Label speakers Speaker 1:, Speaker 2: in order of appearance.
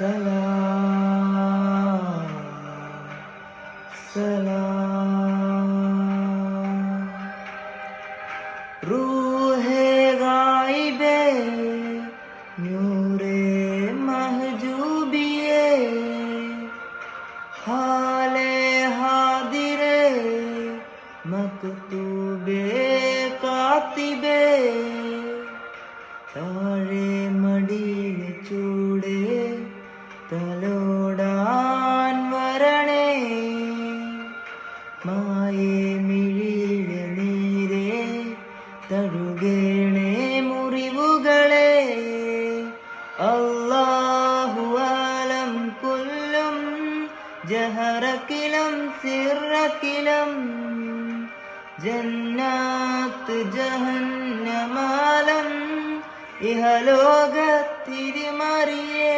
Speaker 1: സലാം സലാം റൂഹേ ഗായിബേ നൂറേ മഹജൂബിയേ ഹാലേ ഹാദിരേ മക്തൂബേ കാത്തിബേ താഴെ മടിയിലെ ചൂടേ തലോടാൻ വരണേ മായേ മിഴിയിലെ നീരേ തഴുകേണേ മുറിവുകളെ അല്ലാഹു അലം കുല്ലും ജഹറക്കിലും സിറക്കിലും ജന്നാത്ത് ജഹന്നമാലം ഇഹലോകത്തിരിമറിയേ